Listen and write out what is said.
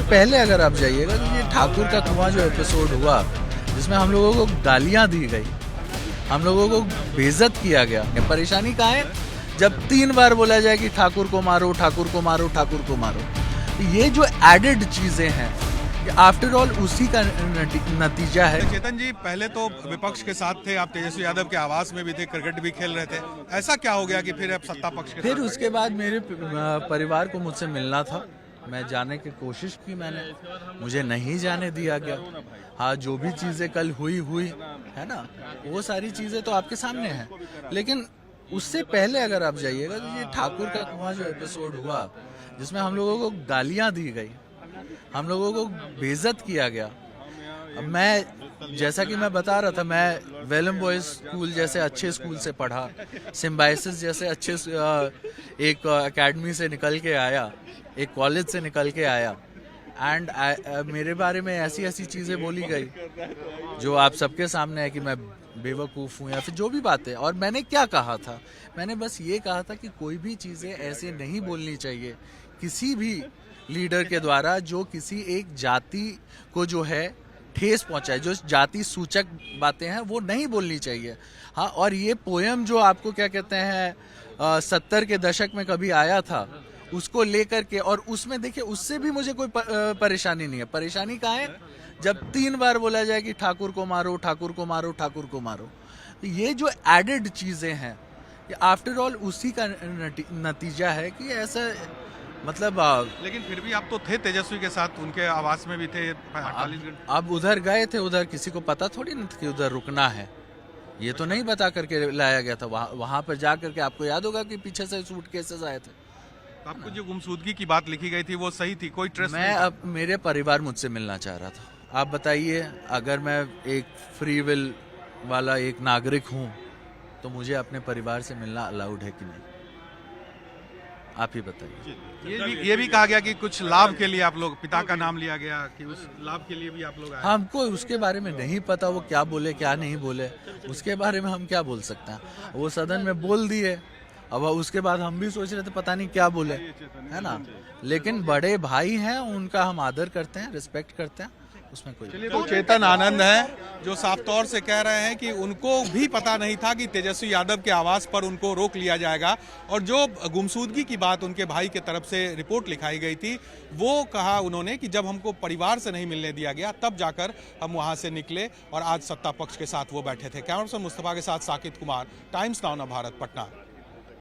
पहले अगर आप जाइएगा तो ये ठाकुर का कुआं जो एपिसोड हुआ जिसमें हम लोगों को गालियां दी गई, हम लोगों को बेइज्जत किया गया, परेशानी कहाँ है? जब 3 बार बोला जाए कि ठाकुर को मारो, ठाकुर को मारो, ठाकुर को मारो, तो ये जो एडेड चीजें हैं आफ्टर ऑल उसी का नतीजा है। चेतन जी, पहले तो विपक्ष के साथ थे आप, तेजस्वी यादव के आवास में भी थे, क्रिकेट भी खेल रहे थे, ऐसा क्या हो गया कि फिर अब सत्ता पक्ष के फिर साथ? उसके बाद मेरे परिवार को मुझसे मिलना था, मैं जाने की कोशिश की मैंने, मुझे नहीं जाने दिया गया। हाँ, जो भी चीज़ें कल हुई है ना, वो सारी चीज़ें तो आपके सामने हैं, लेकिन उससे पहले अगर आप जाइएगा तो ये ठाकुर का कुआं जो एपिसोड हुआ जिसमें हम लोगों को गालियां दी गई, हम लोगों को बेइज्जत किया गया। मैं जैसा कि मैं बता रहा था, मैं वेलम बॉयज स्कूल जैसे अच्छे स्कूल से पढ़ा, सिम्बाइसिस जैसे अच्छे एक एकेडमी से निकल के आया, एक कॉलेज से निकल के आया, एंड मेरे बारे में ऐसी ऐसी चीज़ें बोली गई जो आप सबके सामने है कि मैं बेवकूफ़ हूँ या फिर जो भी बात है। और मैंने क्या कहा था? मैंने बस ये कहा था कि कोई भी चीज़ें ऐसे नहीं बोलनी चाहिए किसी भी लीडर के द्वारा जो किसी एक जाति को जो है ठेस पहुंचाए, जो जाति सूचक बातें हैं वो नहीं बोलनी चाहिए। हाँ, और ये पोयम जो आपको क्या कहते हैं 70 के दशक में कभी आया था, उसको लेकर के, और उसमें देखिए उससे भी मुझे कोई परेशानी नहीं है। परेशानी कहाँ है? जब 3 बार बोला जाए कि ठाकुर को मारो, ठाकुर को मारो, ठाकुर को मारो, तो ये जो एडेड चीज़ें हैं ये आफ्टर ऑल उसी का नतीजा है कि ऐसा मतलब। लेकिन फिर भी आप तो थे तेजस्वी के साथ, उनके आवास में भी थे 48 घंटे। अब उधर गए थे, उधर किसी को पता थोड़ी ना कि उधर रुकना है, ये तो नहीं बता करके लाया गया था। वहाँ पर जा करके आपको याद होगा कि पीछे से सूटकेसेस आए थे। आपको जो गुमशुदगी की बात लिखी गई थी वो सही थी? कोई ट्रेस मैं अब मेरे परिवार मुझसे मिलना चाह रहा था। आप बताइए, अगर मैं एक फ्री विल वाला एक नागरिक हूँ तो मुझे अपने परिवार से मिलना अलाउड है कि नहीं? आप ही बताइए। ये भी कहा गया कि कुछ लाभ के लिए आप लोग, पिता का नाम लिया गया कि उस लाभ के लिए भी आप लोग आए। हमको उसके बारे में नहीं पता वो क्या बोले क्या नहीं बोले, उसके बारे में हम क्या बोल सकते हैं? वो सदन में बोल दिए, अब उसके बाद हम भी सोच रहे थे पता नहीं क्या बोले, है ना। लेकिन बड़े भाई हैं, उनका हम आदर करते हैं, रिस्पेक्ट करते हैं, उसमें कोई। चलिए, तो चेतन आनंद हैं जो साफ तौर से कह रहे हैं कि उनको भी पता नहीं था कि तेजस्वी यादव के आवास पर उनको रोक लिया जाएगा, और जो गुमशुदगी की बात उनके भाई के तरफ से रिपोर्ट लिखाई गई थी वो कहा उन्होंने कि जब हमको परिवार से नहीं मिलने दिया गया तब जाकर हम वहां से निकले और आज सत्ता पक्ष के साथ वो बैठे थे। कैमरा पर्सन मुस्तफा के साथ साकिब कुमार, टाइम्स नाउ भारत, पटना।